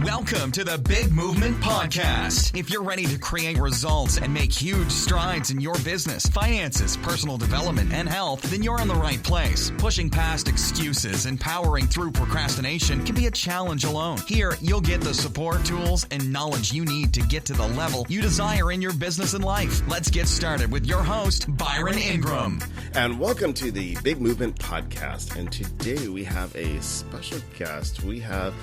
Welcome to the Big Movement Podcast. If you're ready to create results and make huge strides in your business, finances, personal development, and health, then you're in the right place. Pushing past excuses and powering through procrastination can be a challenge alone. Here, you'll get the support, tools, and knowledge you need to get to the level you desire in your business and life. Let's get started with your host, Byron Ingram. And welcome to the Big Movement Podcast. And today we have a special guest. We have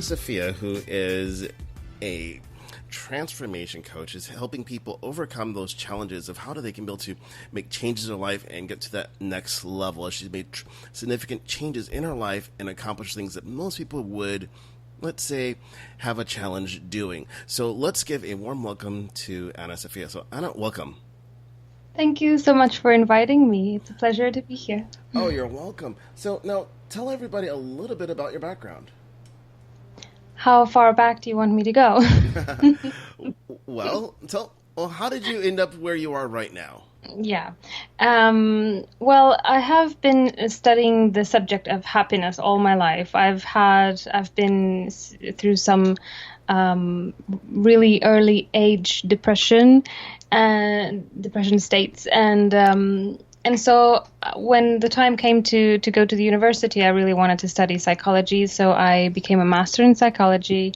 Sophia, who is a transformation coach, is helping people overcome those challenges of how they can be able to make changes in their life and get to that next level. She's made significant changes in her life and accomplished things that most people would, let's say, have a challenge doing. So let's give a warm welcome to Sophia. So Anna, welcome. Thank you so much for inviting me. It's a pleasure to be here. Oh, you're welcome. So now tell everybody a little bit about your background. How far back do you want me to go? Well, how did you end up where you are right now? Yeah. Well, I have been studying the subject of happiness all my life. I've been through some really early age depression states, and so when the time came to go to the university, I really wanted to study psychology. So I became a master in psychology,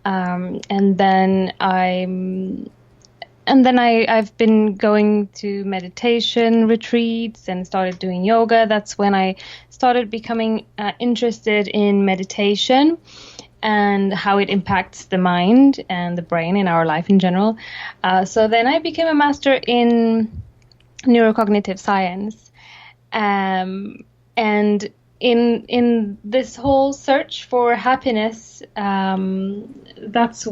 and then I've been going to meditation retreats and started doing yoga. That's when I started becoming interested in meditation and how it impacts the mind and the brain in our life in general. So then I became a master in neurocognitive science, and in this whole search for happiness, that's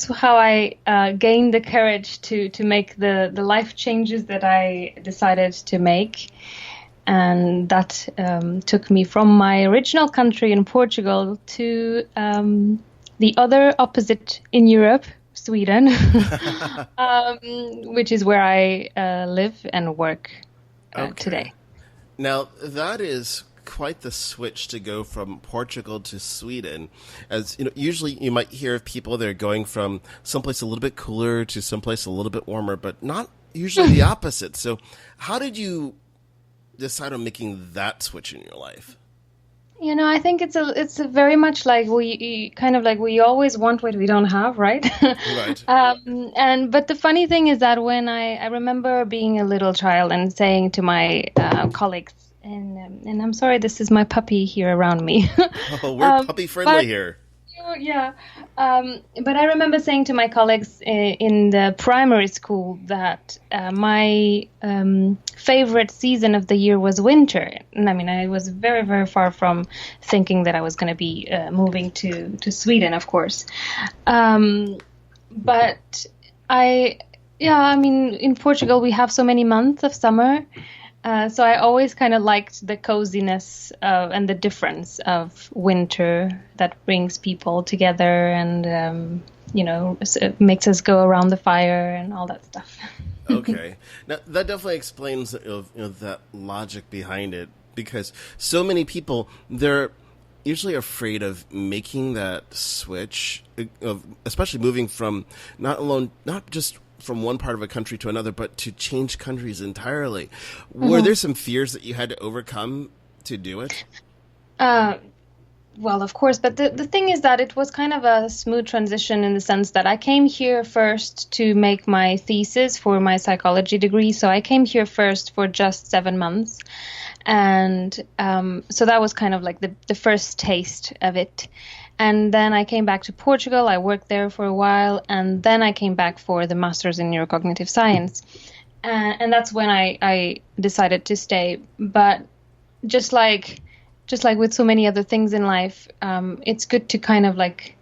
how I gained the courage to make the life changes that I decided to make. And that took me from my original country in Portugal to the other opposite in Europe, Sweden, which is where I live and work today. Now, that is quite the switch to go from Portugal to Sweden. As you know, usually you might hear of people that are going from someplace a little bit cooler to someplace a little bit warmer, but not usually the opposite. So how did you decide on making that switch in your life? You know, I think it's a very much like we always want what we don't have, right? Right. But the funny thing is that when I remember being a little child and saying to my colleagues, and I'm sorry, this is my puppy here around me. Oh, we're puppy friendly here. Yeah. But I remember saying to my colleagues in the primary school that my favorite season of the year was winter. And I mean, I was very, very far from thinking that I was going to be moving to Sweden, of course. But in Portugal, we have so many months of summer. So I always kind of liked the coziness and the difference of winter that brings people together and, makes us go around the fire and all that stuff. Okay. Now, that definitely explains that logic behind it, because so many people, they're usually afraid of making that switch, especially moving from not just from one part of a country to another, but to change countries entirely. Mm-hmm. Were there some fears that you had to overcome to do it? Well, of course, but the thing is that it was kind of a smooth transition in the sense that I came here first to make my thesis for my psychology degree. So I came here first for just 7 months. And so that was kind of like the first taste of it. And then I came back to Portugal. I worked there for a while, and then I came back for the master's in neurocognitive science. And that's when I decided to stay. But just like with so many other things in life, it's good to kind of like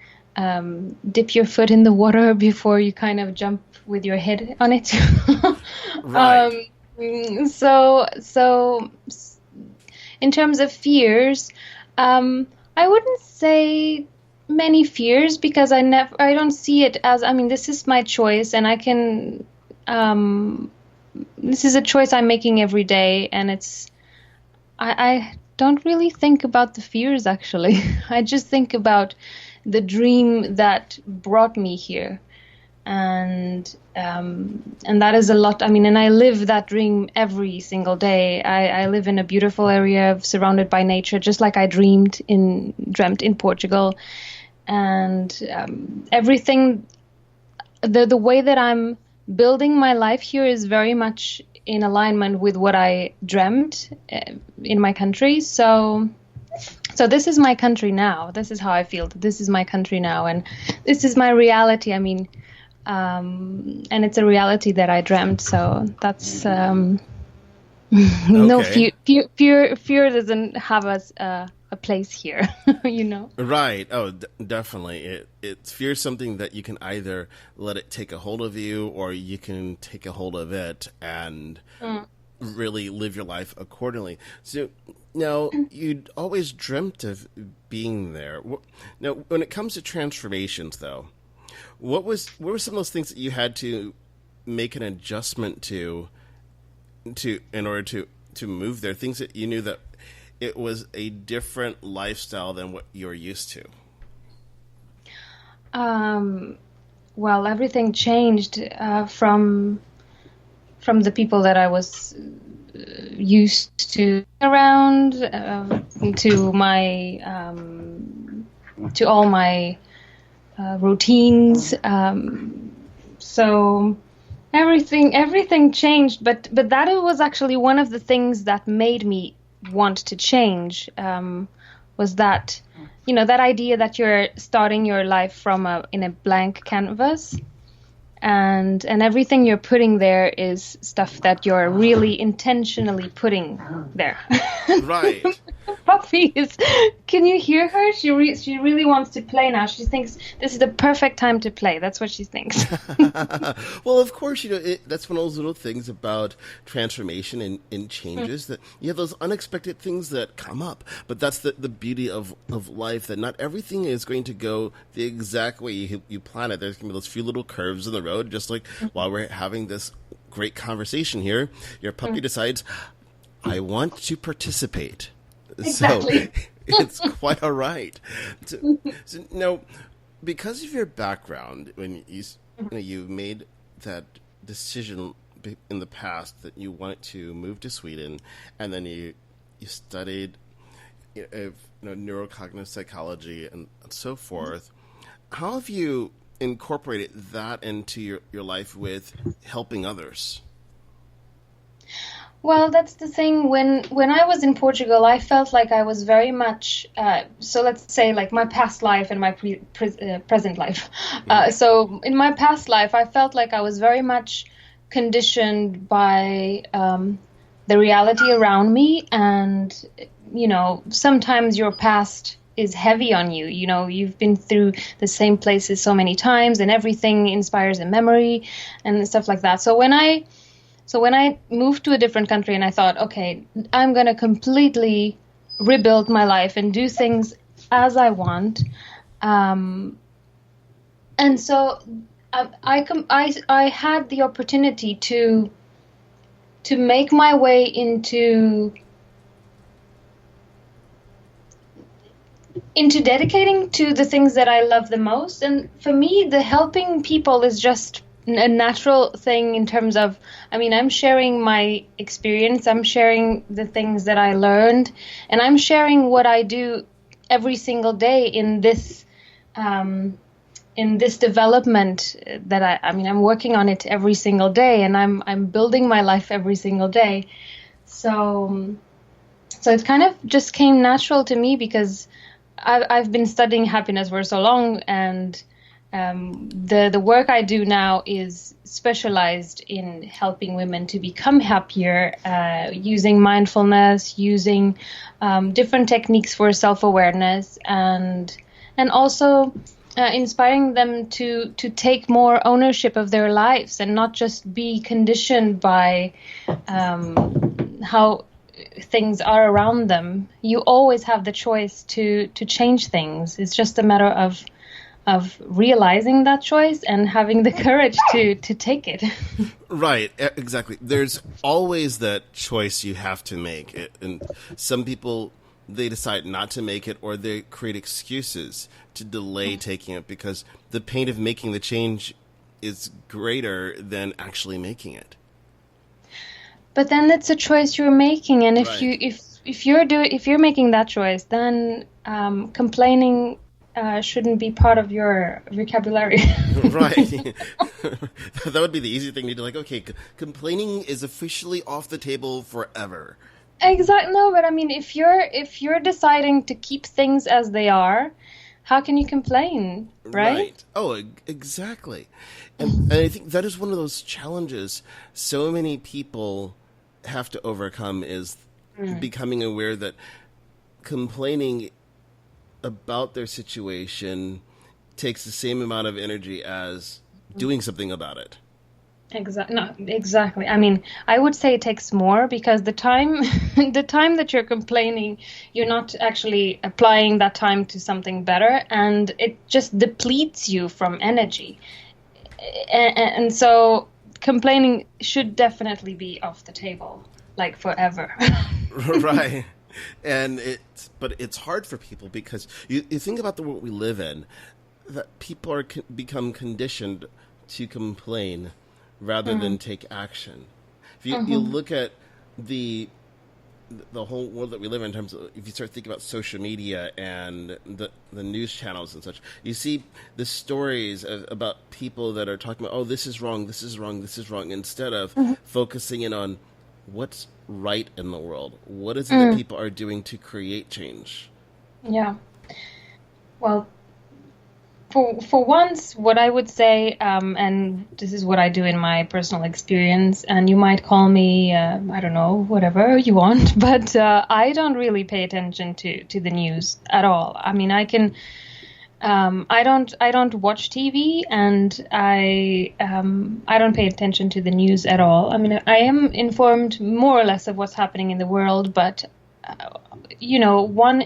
dip your foot in the water before you kind of jump with your head on it. Right. So in terms of fears, I wouldn't say many fears, because I don't see it as, this is my choice, and I can, this is a choice I'm making every day, and I don't really think about the fears, actually. I just think about the dream that brought me here. And that is a lot. I mean, and I live that dream every single day. I live in a beautiful area surrounded by nature, just like I dreamt in Portugal. And everything, the way that I'm building my life here is very much in alignment with what I dreamt in my country. So this is my country now. This is how I feel. This is my country now, and this is my reality. I mean, and it's a reality that I dreamt. So that's no fear doesn't have a place here, you know. Right. Oh, definitely. It's fear is something that you can either let it take a hold of you, or you can take a hold of it and really live your life accordingly. So now, you'd always dreamt of being there. Now, when it comes to transformations, though, what were some of those things that you had to make an adjustment to in order to move there? Things that you knew that it was a different lifestyle than what you're used to. Well, everything changed from the people that I was used to around to my to all my routines. So everything changed, but that was actually one of the things that made me want to change, was that, you know, that idea that you're starting your life from in a blank canvas, and everything you're putting there is stuff that you're really intentionally putting there. Right. Puppy can you hear her? She really wants to play now. She thinks this is the perfect time to play. That's what she thinks. Well, of course, you know, that's one of those little things about transformation and changes, that you have those unexpected things that come up. But that's the beauty of life, that not everything is going to go the exact way you plan it. There's going to be those few little curves in the road, just like while we're having this great conversation here, your puppy decides, I want to participate. Exactly. So it's quite all right. So now, because of your background, when you made that decision in the past that you wanted to move to Sweden, and then you studied neurocognitive psychology and so forth, how have you incorporated that into your life with helping others? Well, that's the thing. When I was in Portugal, I felt like I was very much, so let's say like my past life and my present life. So in my past life, I felt like I was very much conditioned by the reality around me. And, you know, sometimes your past is heavy on you. You know, you've been through the same places so many times, and everything inspires a memory and stuff like that. So when I moved to a different country and I thought, okay, I'm going to completely rebuild my life and do things as I want. And so I had the opportunity to make my way into dedicating to the things that I love the most. And for me, the helping people is just a natural thing in terms of, I mean, I'm sharing my experience, I'm sharing the things that I learned, and I'm sharing what I do every single day in this development that I'm working on it every single day, and I'm building my life every single day. So it kind of just came natural to me because I've been studying happiness for so long, and the work I do now is specialized in helping women to become happier, using mindfulness, using different techniques for self-awareness, and also inspiring them to take more ownership of their lives and not just be conditioned by how things are around them. You always have the choice to change things. It's just a matter of realizing that choice and having the courage to take it. Right, exactly. There's always that choice you have to make. And some people they decide not to make it, or they create excuses to delay taking it because the pain of making the change is greater than actually making it. But then it's a choice you're making, and if Right. if you're making that choice, then complaining shouldn't be part of your vocabulary. Right. That would be the easy thing to do. Like, okay, complaining is officially off the table forever. Exactly. No, but I mean, if you're deciding to keep things as they are, how can you complain, right? Oh, exactly. And I think that is one of those challenges so many people have to overcome is becoming aware that complaining about their situation takes the same amount of energy as doing something about it. Exactly. No, exactly. I mean, I would say it takes more because the time, the time that you're complaining, you're not actually applying that time to something better, and it just depletes you from energy. And so complaining should definitely be off the table, like forever. Right. But it's hard for people because you think about the world we live in, that people are become conditioned to complain rather than take action. If you look at the whole world that we live in terms of, if you start thinking about social media and the news channels and such, you see the stories about people that are talking about, oh, this is wrong, this is wrong, this is wrong, instead of focusing in on what's right in the world. What is it that people are doing to create change? Yeah. Well, for once, what I would say, and this is what I do in my personal experience, and you might call me, I don't know, whatever you want, but I don't really pay attention to the news at all. I mean, I don't watch TV, and I don't pay attention to the news at all. I mean, I am informed more or less of what's happening in the world, but one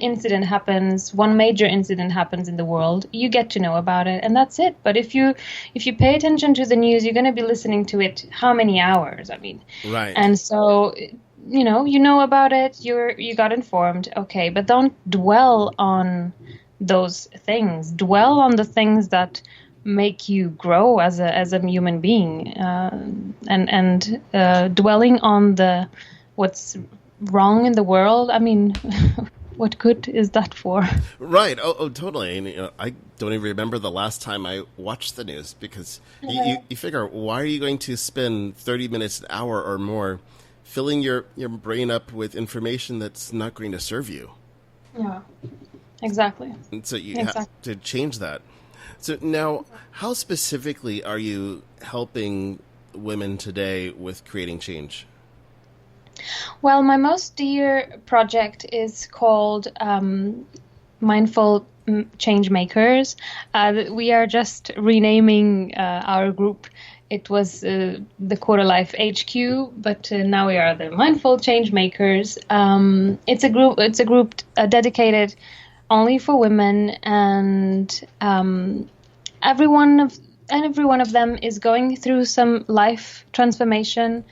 major incident happens in the world, you get to know about it, and that's it. But if you pay attention to the news, you're going to be listening to it how many hours? I mean, Right. and so you know about it, you got informed, okay, but don't dwell on those things. Dwell on the things that make you grow as a human being, and dwelling on what's wrong in the world. I mean, what good is that for? Right. Oh, totally. And, I don't even remember the last time I watched the news because you figure, why are you going to spend 30 minutes, an hour or more filling your brain up with information that's not going to serve you? Yeah, exactly. And so you have to change that. So now, how specifically are you helping women today with creating change? Well, my most dear project is called Mindful Change Makers. We are just renaming our group. It was the Quarter Life HQ, but now we are the Mindful Change Makers. It's a group dedicated only for women, and every one of them is going through some life transformation,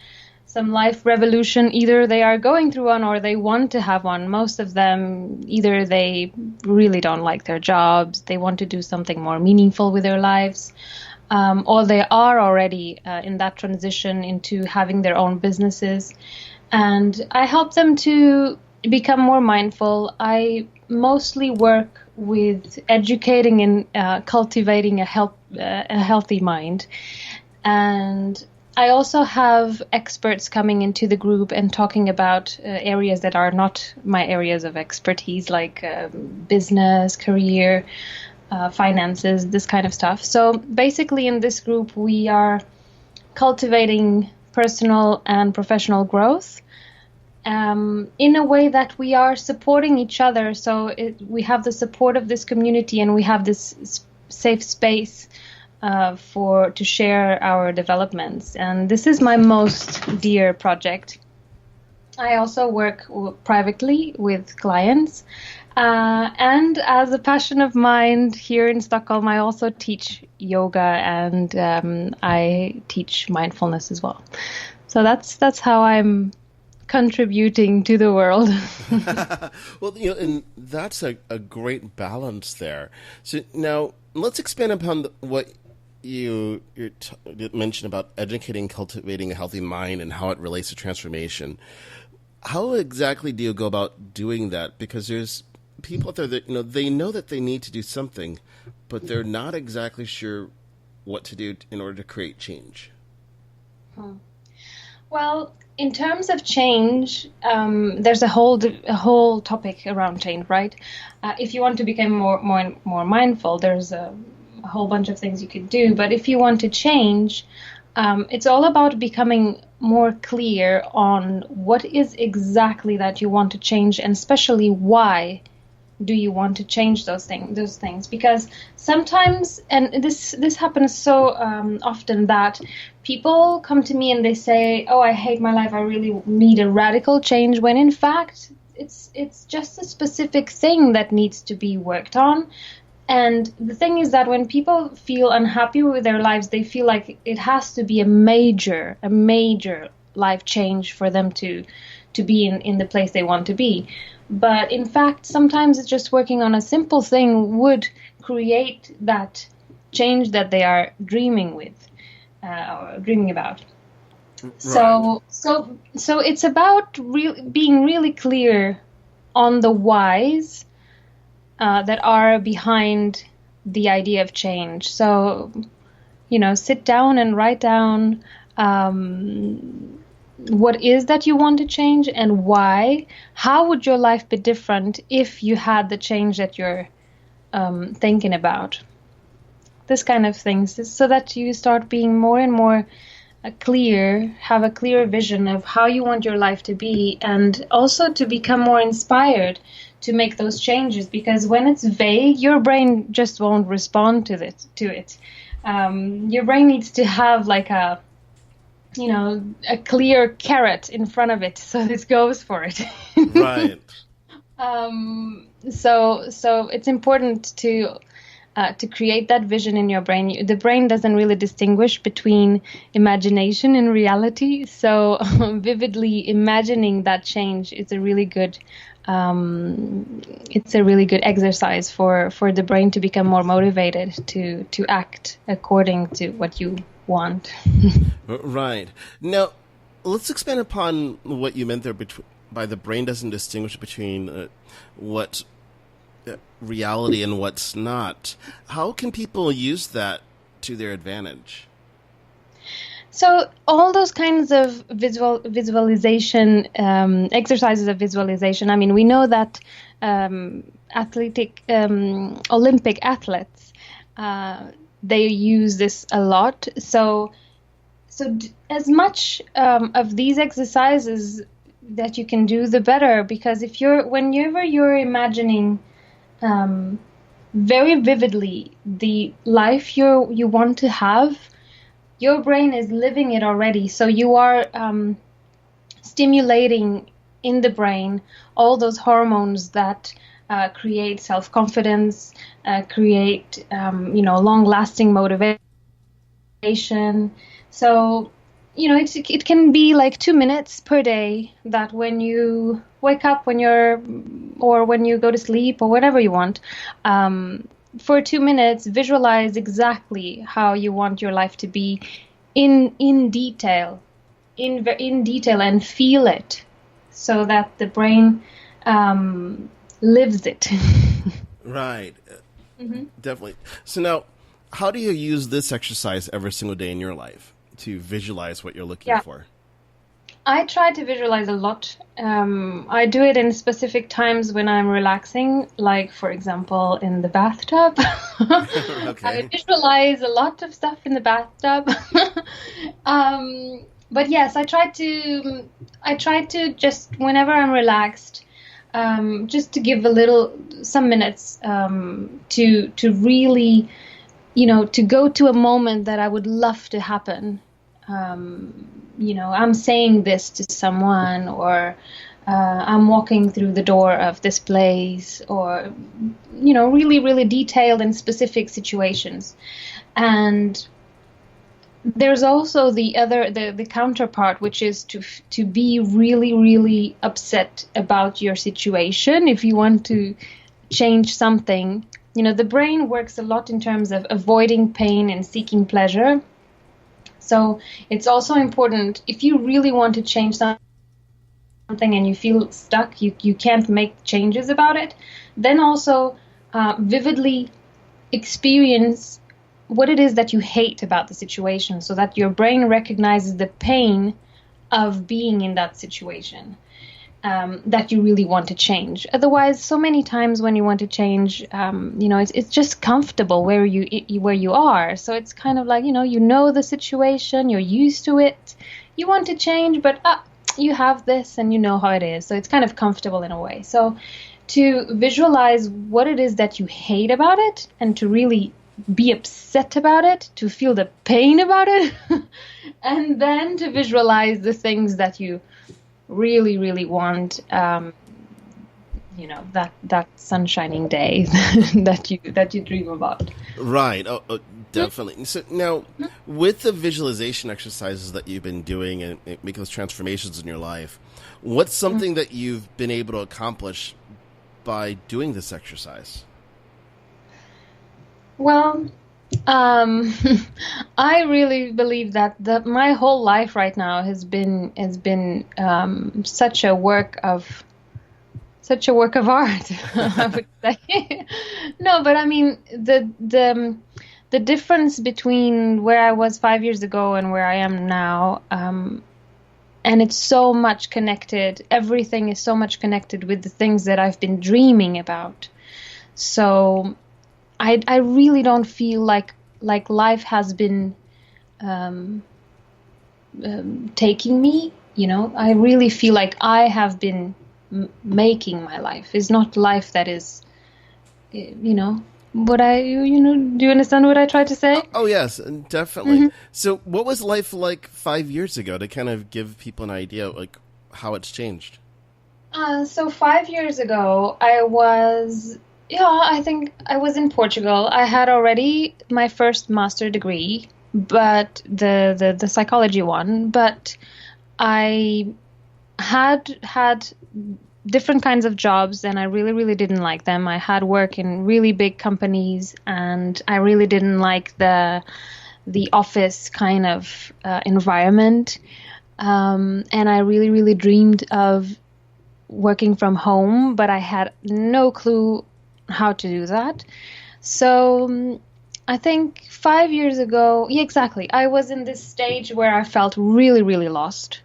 some life revolution. Either they are going through one or they want to have one. Most of them, either they really don't like their jobs, they want to do something more meaningful with their lives, or they are already in that transition into having their own businesses. And I help them to become more mindful. I mostly work with educating and cultivating a healthy mind. And I also have experts coming into the group and talking about areas that are not my areas of expertise, like business, career, finances, this kind of stuff. So basically in this group, we are cultivating personal and professional growth in a way that we are supporting each other. So we have the support of this community, and we have this safe space to share our developments. And this is my most dear project. I also work privately with clients. And as a passion of mine here in Stockholm, I also teach yoga, and I teach mindfulness as well. So that's how I'm contributing to the world. Well, and that's a great balance there. So now let's expand upon what you mentioned about educating, cultivating a healthy mind and how it relates to transformation. How exactly do you go about doing that? Because there's people out there that, they know that they need to do something, but they're not exactly sure what to do in order to create change. Well, in terms of change, there's a whole topic around change, right? If you want to become more mindful, there's a whole bunch of things you could do. But if you want to change, it's all about becoming more clear on what is exactly that you want to change, and especially why do you want to change those things. Because sometimes, and this happens so often, that people come to me and they say, oh, I hate my life, I really need a radical change, when in fact it's just a specific thing that needs to be worked on. And the thing is that when people feel unhappy with their lives, they feel like it has to be a major life change for them to be in the place they want to be. But in fact, sometimes it's just working on a simple thing would create that change that they are dreaming about. Right. So it's about being really clear on the whys that are behind the idea of change. So, sit down and write down what is that you want to change and why. How would your life be different if you had the change that you're thinking about? This kind of things, so that you start being more and more clear, have a clear vision of how you want your life to be, and also to become more inspired to make those changes. Because when it's vague, your brain just won't respond to it. Your brain needs to have like a clear carrot in front of it, so it goes for it. Right. So it's important to create that vision in your brain. The brain doesn't really distinguish between imagination and reality. So vividly imagining that change is a really good exercise for the brain to become more motivated to act according to what you want. Right. Now, let's expand upon what you meant there by the brain doesn't distinguish between what reality and what's not. How can people use that to their advantage? So all those kinds of visualization exercises of visualization. I mean, we know that Olympic athletes they use this a lot. So as much of these exercises that you can do, the better. Because whenever you're imagining very vividly the life you want to have, your brain is living it already. So you are stimulating in the brain all those hormones that create self-confidence, create long-lasting motivation. So it can be like 2 minutes per day that when you wake up, when you go to sleep, or whatever you want, for 2 minutes, visualize exactly how you want your life to be in detail, and feel it, so that the brain lives it. Right. Mm-hmm. Definitely. So now, how do you use this exercise every single day in your life to visualize what you're looking for? I try to visualize a lot. I do it in specific times when I'm relaxing, like, for example, in the bathtub. Okay. I visualize a lot of stuff in the bathtub. But yes, I try to just, whenever I'm relaxed, just to give some minutes to really, to go to a moment that I would love to happen. I'm saying this to someone, or I'm walking through the door of this place, or, really, really detailed and specific situations. And there's also the counterpart, which is to be really, really upset about your situation. If you want to change something, the brain works a lot in terms of avoiding pain and seeking pleasure. So it's also important, if you really want to change something and you feel stuck, you can't make changes about it, then also vividly experience what it is that you hate about the situation, so that your brain recognizes the pain of being in that situation that you really want to change. Otherwise, so many times when you want to change, it's just comfortable where you are. So it's kind of like, the situation, you're used to it, you want to change, but you have this and you know how it is. So it's kind of comfortable in a way. So to visualize what it is that you hate about it and to really be upset about it, to feel the pain about it, and then to visualize the things that you really, really want, that sunshining day that you dream about. Right. Oh, definitely. So now, with the visualization exercises that you've been doing and making those transformations in your life, what's something that you've been able to accomplish by doing this exercise? Well, I really believe that my whole life right now has been such a work of art. I would say. No, but I mean the difference between where I was 5 years ago and where I am now, and it's so much connected. Everything is so much connected with the things that I've been dreaming about. So I really don't feel like life has been taking me. I really feel like I have been making my life. It's not life that is, what I, do you understand what I tried to say? Oh yes, definitely. Mm-hmm. So what was life like 5 years ago, to kind of give people an idea like how it's changed? So 5 years ago, I think I was in Portugal. I had already my first master degree, but the psychology one, but I had different kinds of jobs and I really, really didn't like them. I had work in really big companies and I really didn't like the office kind of environment. And I really, really dreamed of working from home, but I had no clue how to do that. So I think 5 years ago, exactly, I was in this stage where I felt really, really lost,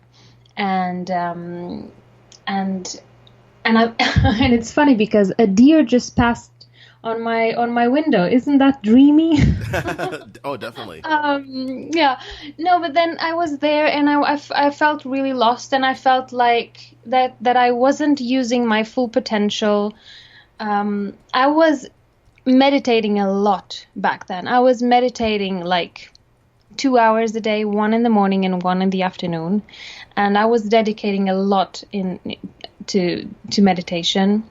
and and it's funny because a deer just passed on my window. Isn't that dreamy? Oh, definitely. Yeah. No, but then I was there and I felt really lost, and I felt like that I wasn't using my full potential. I was meditating a lot back then. I was meditating like 2 hours a day, 1 in the morning and 1 in the afternoon, and I was dedicating a lot to meditation.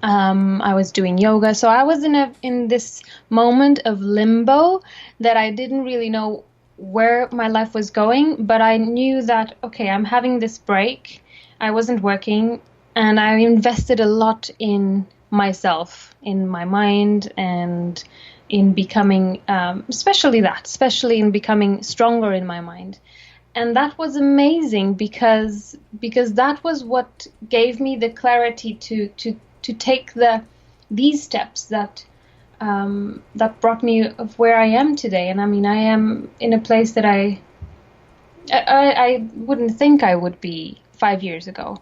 I was doing yoga, so I was in this moment of limbo that I didn't really know where my life was going, but I knew that okay, I'm having this break. I wasn't working, and I invested a lot in myself, in my mind, and in becoming, especially in becoming stronger in my mind. And that was amazing because that was what gave me the clarity to take these steps that brought me of where I am today. And I mean, I am in a place that I wouldn't think I would be 5 years ago.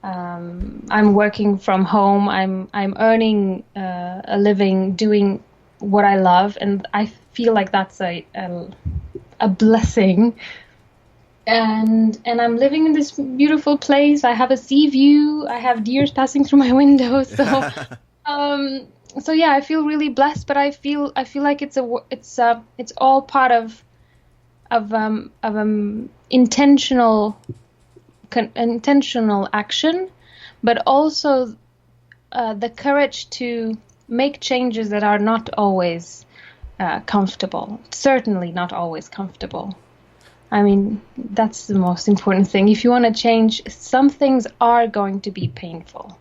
I'm working from home. I'm earning a living doing what I love, and I feel like that's a blessing. And I'm living in this beautiful place. I have a sea view. I have deer passing through my window. So so yeah, I feel really blessed. But I feel like it's all part of intentional action, but also the courage to make changes that are not always comfortable. Certainly not always comfortable. I mean, that's the most important thing. If you want to change, some things are going to be painful.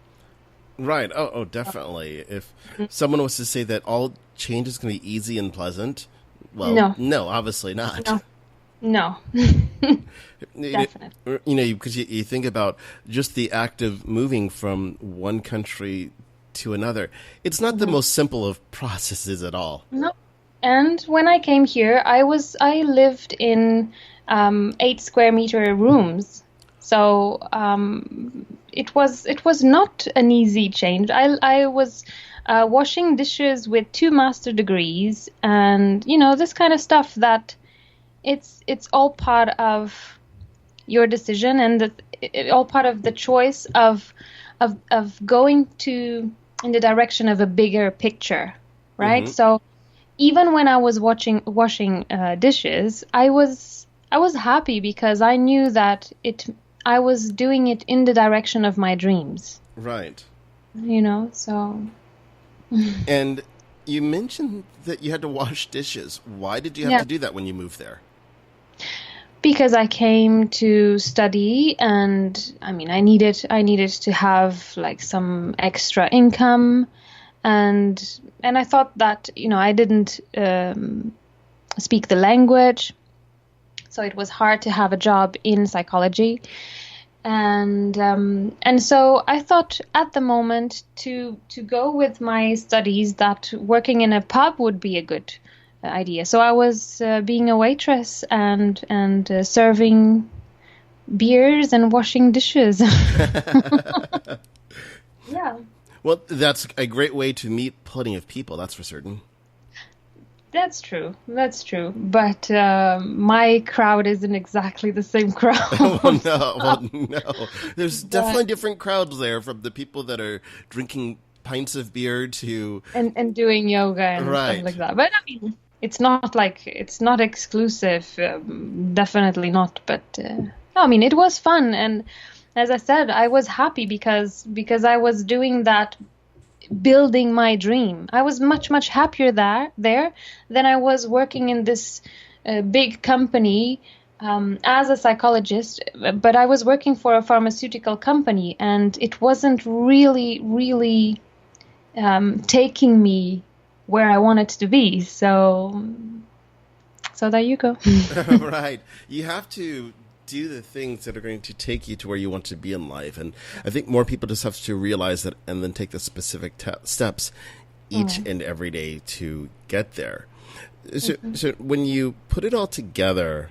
Right. Oh, definitely. If someone was to say that all change is going to be easy and pleasant, well, no, obviously not. No. Definitely. Because you think about just the act of moving from one country to another. It's not the most simple of processes at all. No. And when I came here, I lived in 8 square meter rooms. So it was not an easy change. I was washing dishes with 2 master degrees, and this kind of stuff that it's all part of your decision, and all part of the choice of going in the direction of a bigger picture, right? Mm-hmm. So even when I was washing dishes, I was happy because I knew that I was doing it in the direction of my dreams. Right. So. And you mentioned that you had to wash dishes. Why did you have to do that when you moved there? Because I came to study, and I mean, I needed to have like some extra income, and I thought that I didn't speak the language, so it was hard to have a job in psychology, and so I thought at the moment to go with my studies that working in a pub would be a good idea. So I was being a waitress and serving beers and washing dishes. Yeah. Well, that's a great way to meet plenty of people, that's for certain. That's true. But my crowd isn't exactly the same crowd. No. There's definitely different crowds there, from the people that are drinking pints of beer to... And doing yoga and stuff like that. But I mean, it's not exclusive. Definitely not. But I mean, it was fun. And as I said, I was happy because I was doing that, building my dream. I was much, much happier there than I was working in this big company as a psychologist. But I was working for a pharmaceutical company, and it wasn't really taking me where I wanted to be. So there you go. Right. You have to do the things that are going to take you to where you want to be in life. And I think more people just have to realize that and then take the specific steps each and every day to get there. So when you put it all together,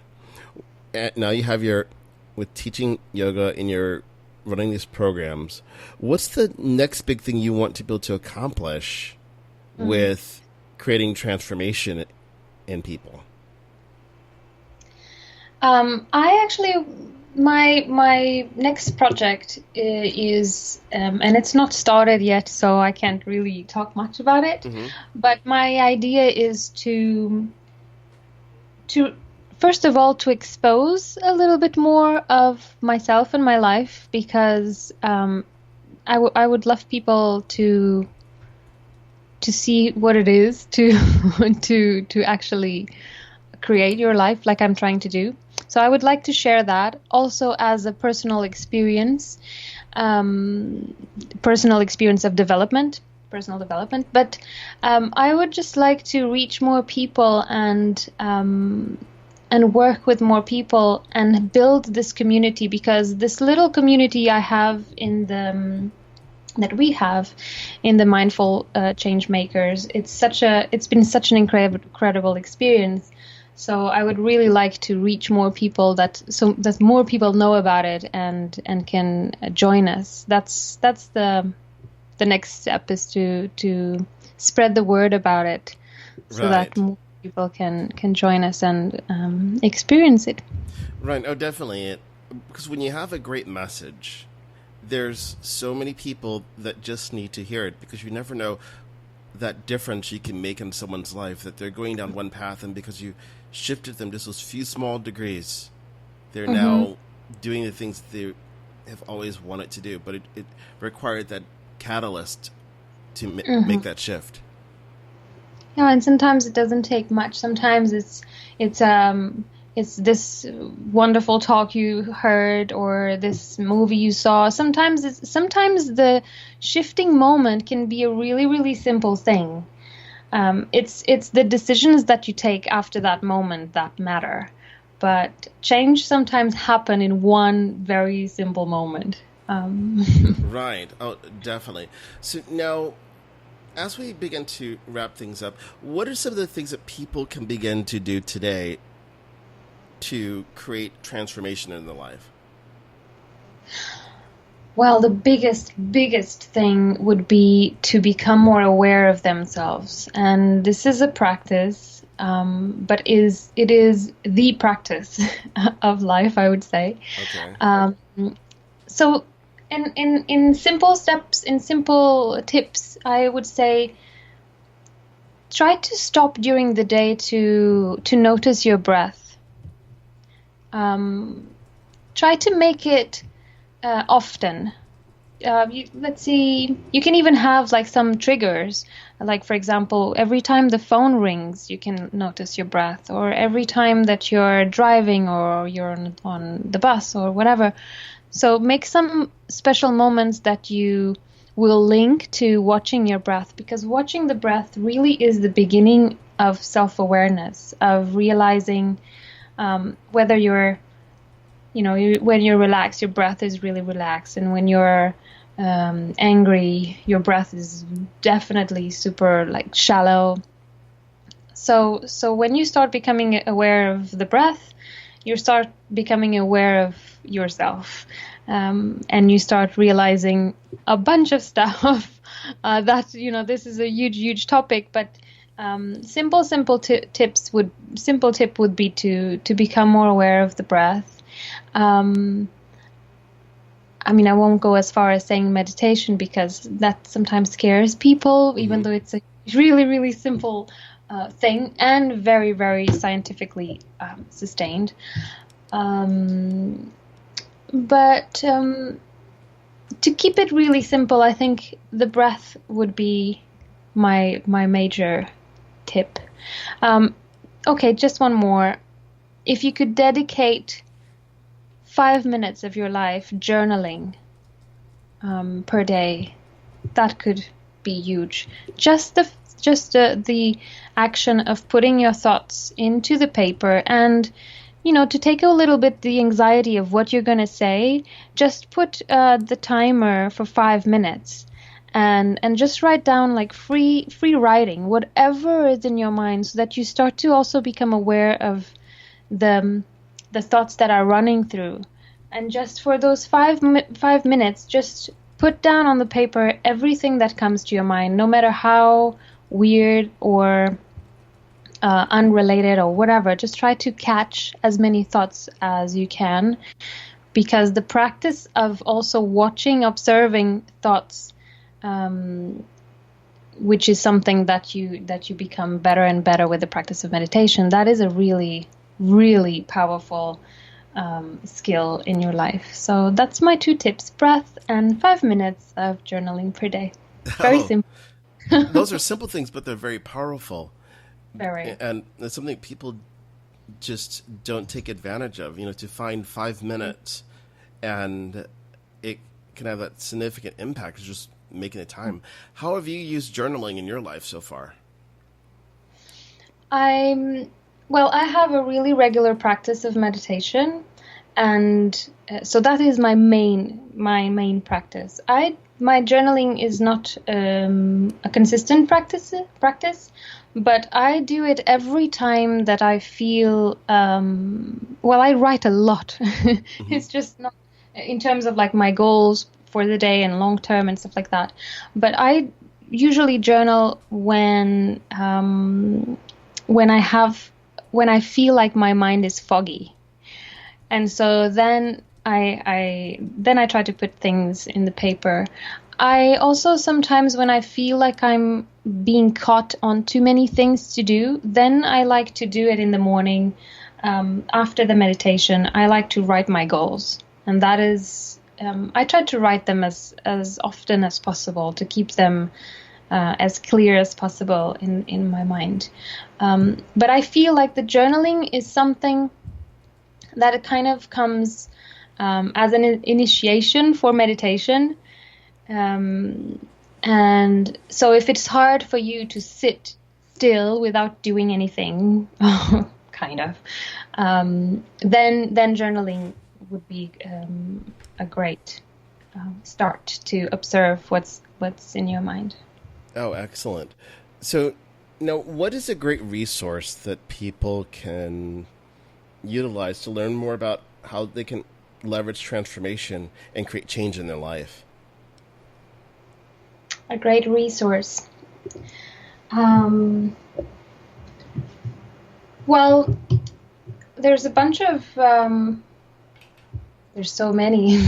now you have with teaching yoga and you're running these programs, what's the next big thing you want to be able to accomplish with creating transformation in people? I actually, my next project is, and it's not started yet, so I can't really talk much about it. Mm-hmm. But my idea is to first of all to expose a little bit more of myself and my life, because I would love people to see what it is to actually create your life like I'm trying to do. So I would like to share that also as a personal experience of development. But I would just like to reach more people and work with more people and build this community, because this little community I have that we have in the mindful change makers, it's been such an incredible experience. So I would really like to reach more people that more people know about it and can join us. That's the next step, is to spread the word about it, so that more people can join us and experience it. Right. Oh, definitely. Because when you have a great message, there's so many people that just need to hear it, because you never know that difference you can make in someone's life, that they're going down one path, and because you shifted them just those few small degrees, they're now doing the things they have always wanted to do. But it required that catalyst to make that shift. No, and sometimes it doesn't take much. Sometimes it's this wonderful talk you heard or this movie you saw. Sometimes the shifting moment can be a really, really simple thing. It's the decisions that you take after that moment that matter. But change sometimes happen in one very simple moment. Right. Oh, definitely. So now, as we begin to wrap things up, what are some of the things that people can begin to do today to create transformation in their life? Well, the biggest thing would be to become more aware of themselves. And this is a practice, but it is the practice of life, I would say. Okay. So in simple steps, in simple tips, I would say try to stop during the day to notice your breath. Try to make it often. Let's see, you can even have like some triggers. Like, for example, every time the phone rings, you can notice your breath, or every time that you're driving or you're on the bus or whatever. So make some special moments that you will link to watching your breath, because watching the breath really is the beginning of self-awareness, of realizing whether you're, when you're relaxed, your breath is really relaxed. And when you're angry, your breath is definitely super like shallow. So when you start becoming aware of the breath, you start becoming aware of yourself, and you start realizing a bunch of stuff that, this is a huge topic, but simple tip would be to become more aware of the breath. I won't go as far as saying meditation, because that sometimes scares people, even though it's a really, really simple thing and very, very scientifically sustained. But to keep it really simple, I think the breath would be my major tip. Okay, just one more. If you could dedicate 5 minutes of your life journaling per day, that could be huge. Just the action of putting your thoughts into the paper, and to take a little bit the anxiety of what you're going to say, just put the timer for 5 minutes and just write down like free writing, whatever is in your mind, so that you start to also become aware of the thoughts that are running through. And just for those 5 minutes, just put down on the paper everything that comes to your mind, no matter how weird or unrelated or whatever. Just try to catch as many thoughts as you can, because the practice of also observing thoughts, which is something that you become better and better with the practice of meditation, that is a really, really powerful skill in your life. So that's my 2 tips: breath and 5 minutes of journaling per day. Very simple. Those are simple things, but they're very powerful. Very. And it's something people just don't take advantage of, to find 5 minutes, and it can have that significant impact of just making the time. How have you used journaling in your life so far? Well, I have a really regular practice of meditation, and so that is my main practice. My journaling is not a consistent practice, but I do it every time that I feel. I write a lot. It's just not in terms of like my goals for the day and long term and stuff like that. But I usually journal when I feel like my mind is foggy, and so then I try to put things in the paper. I also sometimes, when I feel like I'm being caught on too many things to do, then I like to do it in the morning after the meditation. I like to write my goals, and that is I try to write them as often as possible to keep them as clear as possible in my mind. But I feel like the journaling is something that it kind of comes as an initiation for meditation. And so if it's hard for you to sit still without doing anything, kind of, then journaling would be a great start to observe what's in your mind. Oh, excellent. So now, what is a great resource that people can utilize to learn more about how they can leverage transformation and create change in their life? A great resource. Well, there's a bunch of, there's so many.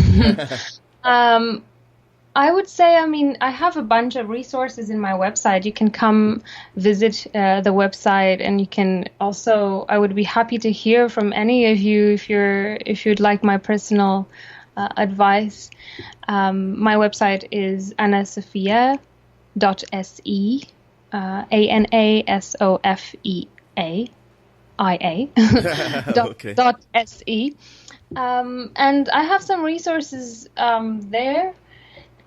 I would say, I have a bunch of resources in my website. You can come visit the website, and you can also, I would be happy to hear from any of you if you'd like my personal advice. My website is anasophia.se, ANASOFEAIA .se. And I have some resources there.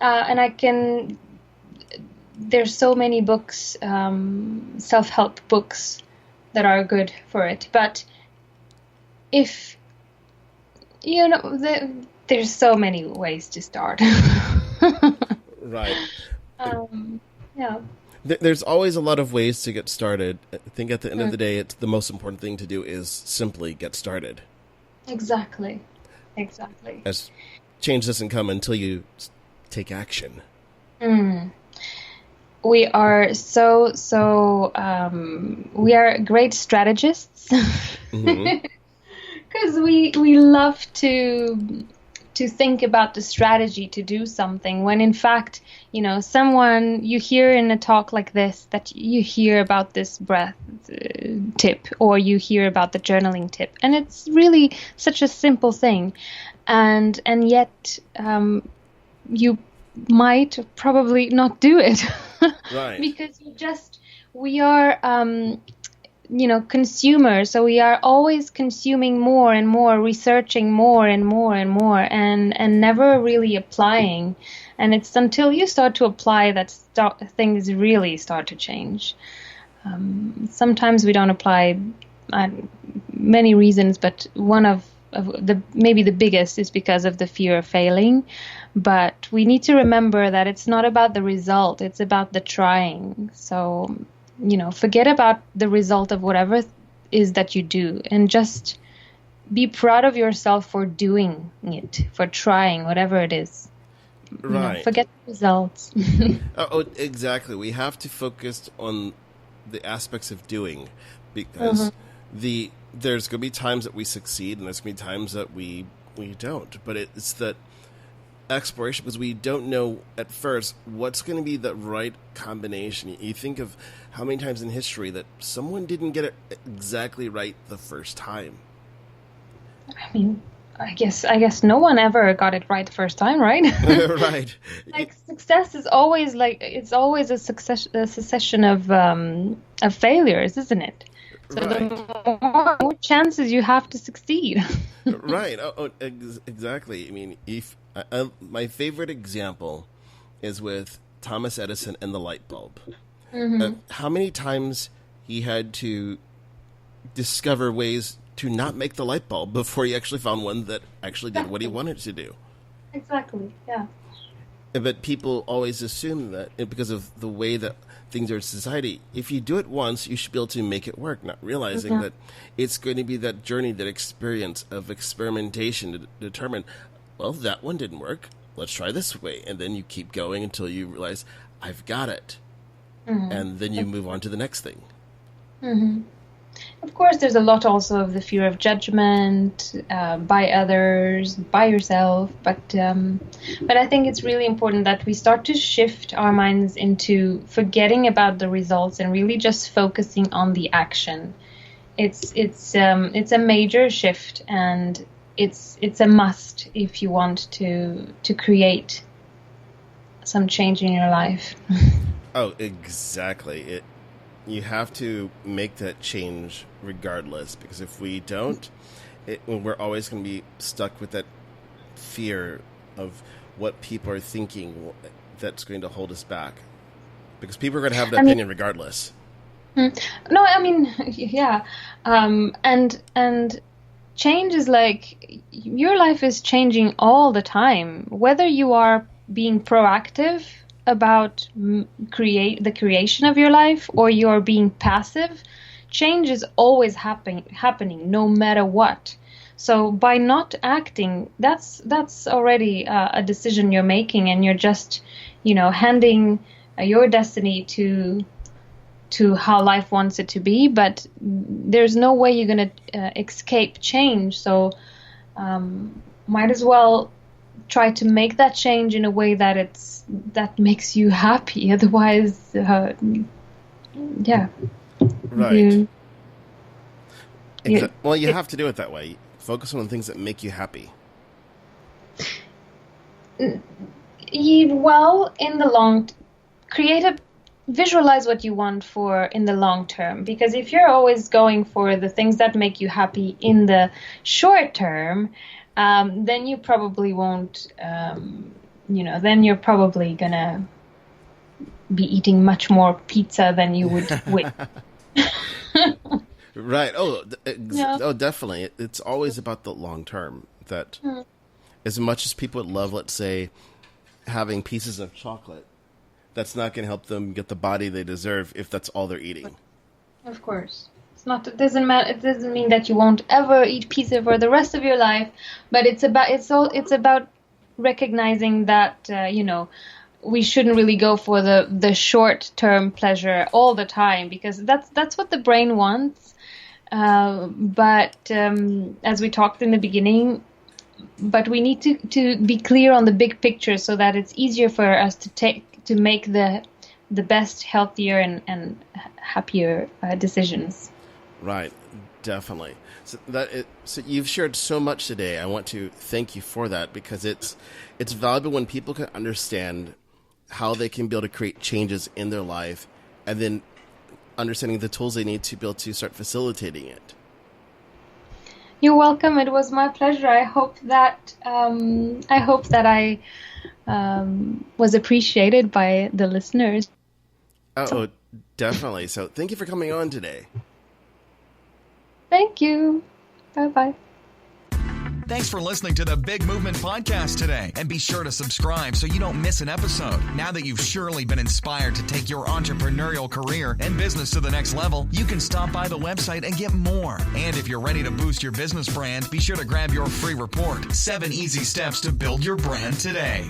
And there's so many books, self-help books that are good for it. But if, there's so many ways to start. Right. Yeah. There's always a lot of ways to get started. I think at the end of the day, it's the most important thing to do is simply get started. Exactly. As change doesn't come until you take action. We are we are great strategists because we love to think about the strategy to do something, when in fact, someone you hear in a talk like this, that you hear about this breath tip, or you hear about the journaling tip, and it's really such a simple thing, and yet you might probably not do it. Right. Because we are consumers, so we are always consuming more and more, researching more and more and more, and never really applying. And it's until you start to apply that things really start to change. Sometimes we don't apply, many reasons, but one of maybe the biggest is because of the fear of failing. But we need to remember that it's not about the result, it's about the trying. So, forget about the result of whatever is that you do, and just be proud of yourself for doing it, for trying whatever it is. Right. Forget the results. Oh, exactly. We have to focus on the aspects of doing, because there's going to be times that we succeed and there's going to be times that we don't. But it's that exploration, because we don't know at first what's going to be the right combination. You think of how many times in history that someone didn't get it exactly right the first time. I guess no one ever got it right the first time, right? Right. Success is always it's always a succession of failures, isn't it? So right. The more chances you have to succeed. Right. Exactly. If my favorite example is with Thomas Edison and the light bulb. How many times he had to discover ways to not make the light bulb before he actually found one that actually did what he wanted to do. Exactly, yeah. But people always assume that because of the way that things are in society, if you do it once, you should be able to make it work, not realizing that it's going to be that journey, that experience of experimentation to determine, well, that one didn't work, let's try this way. And then you keep going until you realize, I've got it. And then you move on to the next thing. Of course, there's a lot also of the fear of judgment by others, by yourself. But I think it's really important that we start to shift our minds into forgetting about the results and really just focusing on the action. It's a major shift, and it's a must if you want to create some change in your life. Oh, exactly. You have to make that change regardless, because if we don't, we're always going to be stuck with that fear of what people are thinking that's going to hold us back. Because people are going to have an opinion regardless. No, I mean, yeah. And change is like, your life is changing all the time. Whether you are being proactive about the creation of your life, or you're being passive, change is always happening no matter what. So by not acting, that's already a decision you're making, and you're just, handing your destiny to how life wants it to be. But there's no way you're going to escape change. So might as well try to make that change in a way that makes you happy. Otherwise, yeah. Right. Well, you have to do it that way. Focus on the things that make you happy. Well, in the visualize what you want for in the long term. Because if you're always going for the things that make you happy in the short term, then you probably won't, then you're probably gonna be eating much more pizza than you would with. Right. Oh, definitely. It's always about the long term. That as much as people would love, let's say, having pieces of chocolate, that's not going to help them get the body they deserve if that's all they're eating. Of course. It doesn't matter. It doesn't mean that you won't ever eat pizza for the rest of your life, but it's about recognizing that we shouldn't really go for the short term pleasure all the time, because that's what the brain wants. But as we talked in the beginning, but we need to be clear on the big picture, so that it's easier for us to make the best, healthier and happier decisions. Right, definitely. So you've shared so much today. I want to thank you for that, because it's valuable when people can understand how they can be able to create changes in their life, and then understanding the tools they need to be able to start facilitating it. You're welcome. It was my pleasure. I hope that I was appreciated by the listeners. Oh, definitely. So thank you for coming on today. Thank you. Bye-bye. Thanks for listening to the Big Movement Podcast today. And be sure to subscribe so you don't miss an episode. Now that you've surely been inspired to take your entrepreneurial career and business to the next level, you can stop by the website and get more. And if you're ready to boost your business brand, be sure to grab your free report, 7 Easy Steps to Build Your Brand Today.